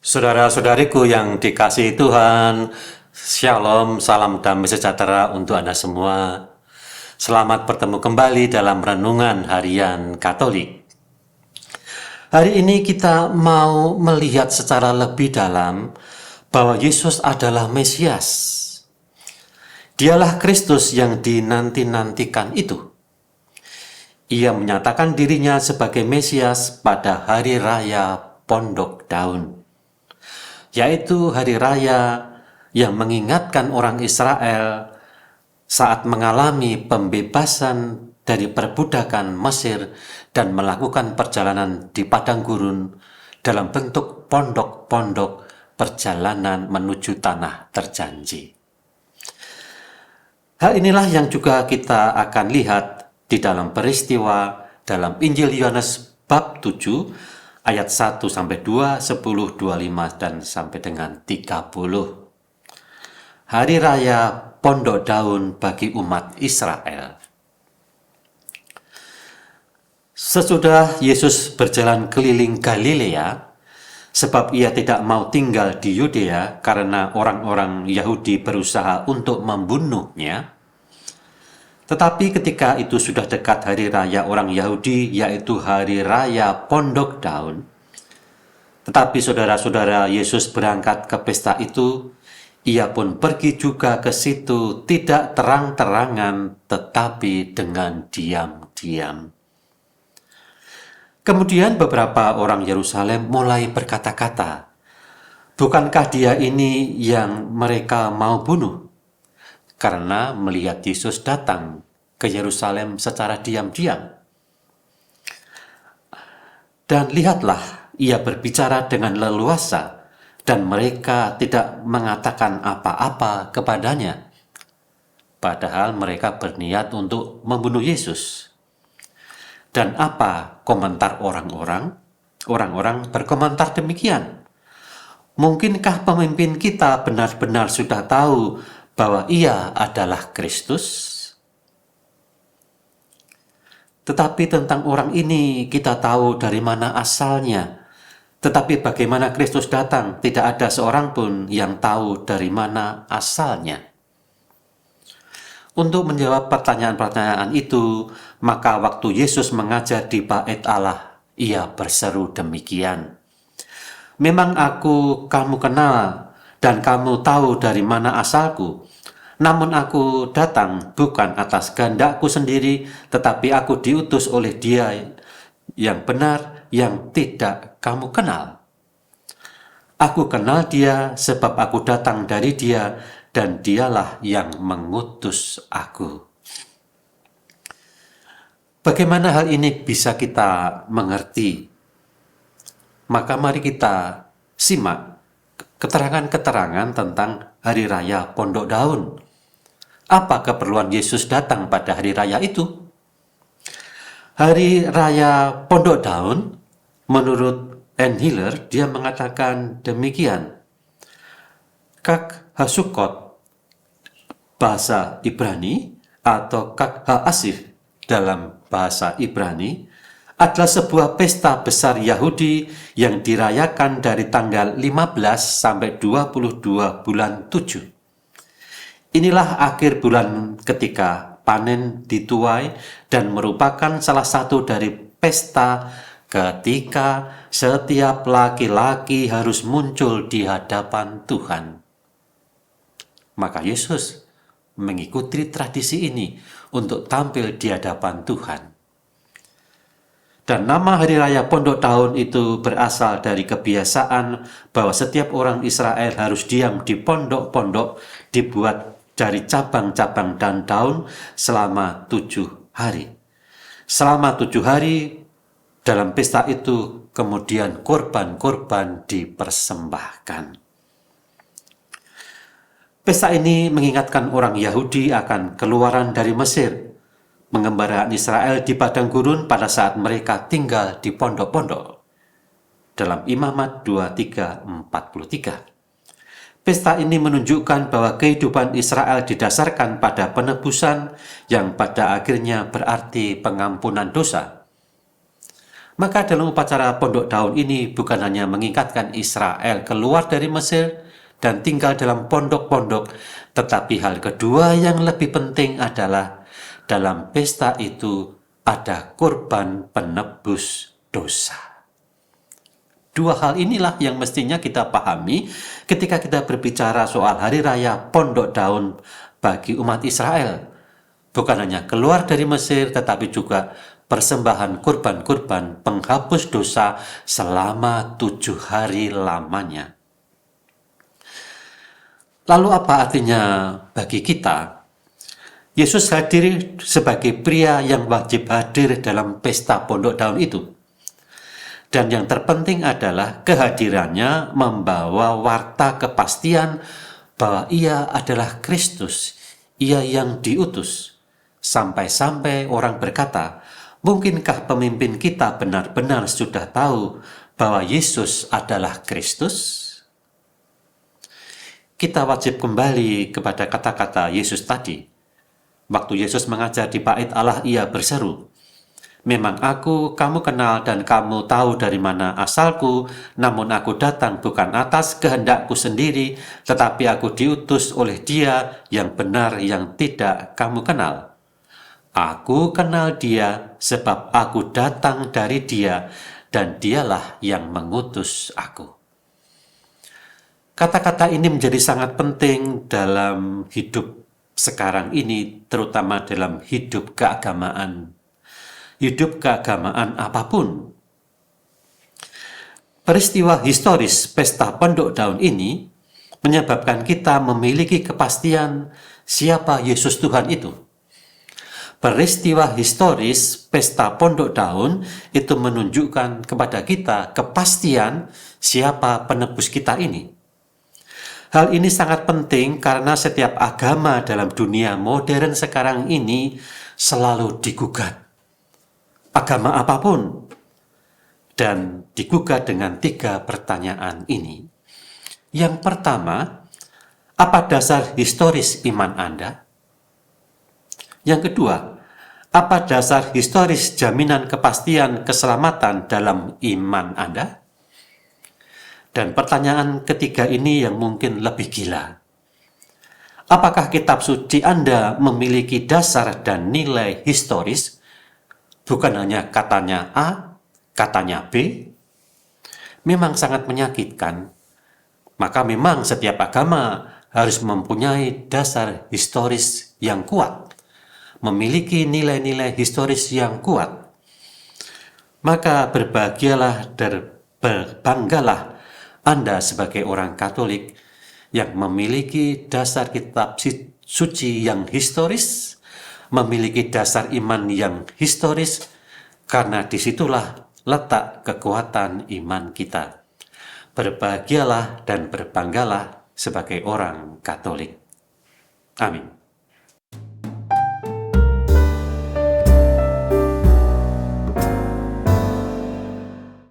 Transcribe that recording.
Saudara-saudariku yang dikasihi Tuhan, Shalom, salam damai sejahtera untuk Anda semua. Selamat bertemu kembali dalam Renungan Harian Katolik. Hari ini kita mau melihat secara lebih dalam bahwa Yesus adalah Mesias. Dialah Kristus yang dinanti-nantikan itu. Ia menyatakan dirinya sebagai Mesias pada hari raya Pondok Daun, yaitu hari raya yang mengingatkan orang Israel saat mengalami pembebasan dari perbudakan Mesir dan melakukan perjalanan di padang gurun dalam bentuk pondok-pondok perjalanan menuju tanah terjanji. Hal inilah yang juga kita akan lihat di dalam peristiwa dalam Injil Yohanes bab 7 ayat 1-2, 10, 25, dan sampai dengan 30. Hari Raya Pondok Daun bagi umat Israel. Sesudah Yesus berjalan keliling Galilea, sebab ia tidak mau tinggal di Yudea karena orang-orang Yahudi berusaha untuk membunuhnya. Tetapi ketika itu sudah dekat hari raya orang Yahudi, yaitu hari raya Pondok Daun. Tetapi saudara-saudara Yesus berangkat ke pesta itu, ia pun pergi juga ke situ, tidak terang-terangan, tetapi dengan diam-diam. Kemudian beberapa orang Yerusalem mulai berkata-kata, "Bukankah dia ini yang mereka mau bunuh?" Karena melihat Yesus datang ke Yerusalem secara diam-diam. Dan lihatlah, ia berbicara dengan leluasa, dan mereka tidak mengatakan apa-apa kepadanya. Padahal mereka berniat untuk membunuh Yesus. Dan apa komentar orang-orang? Orang-orang berkomentar demikian. Mungkinkah pemimpin kita benar-benar sudah tahu bahwa ia adalah Kristus? Tetapi tentang orang ini kita tahu dari mana asalnya. Tetapi bagaimana Kristus datang, tidak ada seorang pun yang tahu dari mana asalnya. Untuk menjawab pertanyaan-pertanyaan itu, maka waktu Yesus mengajar di Bait Allah, ia berseru demikian, "Memang aku kamu kenal, dan kamu tahu dari mana asalku. Namun aku datang bukan atas kehendakku sendiri, tetapi aku diutus oleh Dia yang benar, yang tidak kamu kenal. Aku kenal Dia sebab aku datang dari Dia, dan Dialah yang mengutus aku." Bagaimana hal ini bisa kita mengerti? Maka mari kita simak keterangan-keterangan tentang hari raya Pondok Daun. Apa keperluan Yesus datang pada hari raya itu? Hari raya Pondok Daun, menurut N. Hiller, dia mengatakan demikian. Kak Hasukot bahasa Ibrani atau Kak Ha'asif dalam bahasa Ibrani adalah sebuah pesta besar Yahudi yang dirayakan dari tanggal 15 sampai 22 bulan 7. Inilah akhir bulan ketika panen dituai dan merupakan salah satu dari pesta ketika setiap laki-laki harus muncul di hadapan Tuhan. Maka Yesus mengikuti tradisi ini untuk tampil di hadapan Tuhan. Dan nama Hari Raya Pondok Daun itu berasal dari kebiasaan bahwa setiap orang Israel harus diam di pondok-pondok dibuat dari cabang-cabang dan daun selama 7 hari. Selama 7 hari dalam pesta itu kemudian korban-korban dipersembahkan. Pesta ini mengingatkan orang Yahudi akan keluaran dari Mesir, pengembaraan Israel di padang gurun pada saat mereka tinggal di pondok-pondok. Dalam Imamat 23:43. Pesta ini menunjukkan bahwa kehidupan Israel didasarkan pada penebusan yang pada akhirnya berarti pengampunan dosa. Maka dalam upacara pondok daun ini bukan hanya mengingatkan Israel keluar dari Mesir dan tinggal dalam pondok-pondok, tetapi hal kedua yang lebih penting adalah dalam pesta itu ada kurban penebus dosa. Dua hal inilah yang mestinya kita pahami ketika kita berbicara soal hari raya pondok daun bagi umat Israel. Bukan hanya keluar dari Mesir, tetapi juga persembahan kurban-kurban penghapus dosa selama 7 hari lamanya. Lalu apa artinya bagi kita? Yesus hadir sebagai pria yang wajib hadir dalam pesta pondok daun itu. Dan yang terpenting adalah kehadirannya membawa warta kepastian bahwa ia adalah Kristus, ia yang diutus. Sampai-sampai orang berkata, mungkinkah pemimpin kita benar-benar sudah tahu bahwa Yesus adalah Kristus? Kita wajib kembali kepada kata-kata Yesus tadi. Waktu Yesus mengajar di bait Allah, ia berseru, memang aku kamu kenal dan kamu tahu dari mana asalku, namun aku datang bukan atas kehendakku sendiri, tetapi aku diutus oleh Dia yang benar yang tidak kamu kenal. Aku kenal Dia sebab aku datang dari Dia dan Dialah yang mengutus aku. Kata-kata ini menjadi sangat penting dalam hidup sekarang ini, terutama dalam hidup keagamaan. Hidup keagamaan apapun. Peristiwa historis pesta pondok daun ini menyebabkan kita memiliki kepastian siapa Yesus Tuhan itu. Peristiwa historis pesta pondok daun itu menunjukkan kepada kita kepastian siapa penebus kita ini. Hal ini sangat penting karena setiap agama dalam dunia modern sekarang ini selalu digugat. Agama apapun. Dan digugat dengan 3 pertanyaan ini. Yang pertama, apa dasar historis iman Anda? Yang kedua, apa dasar historis jaminan kepastian keselamatan dalam iman Anda? Dan pertanyaan ketiga ini yang mungkin lebih gila. Apakah kitab suci Anda memiliki dasar dan nilai historis? Bukan hanya katanya A, katanya B. Memang sangat menyakitkan. Maka memang setiap agama harus mempunyai dasar historis yang kuat, memiliki nilai-nilai historis yang kuat. Maka berbahagialah dan berbanggalah Anda sebagai orang Katolik yang memiliki dasar kitab suci yang historis, memiliki dasar iman yang historis, karena disitulah letak kekuatan iman kita. Berbahagialah dan berbanggalah sebagai orang Katolik. Amin.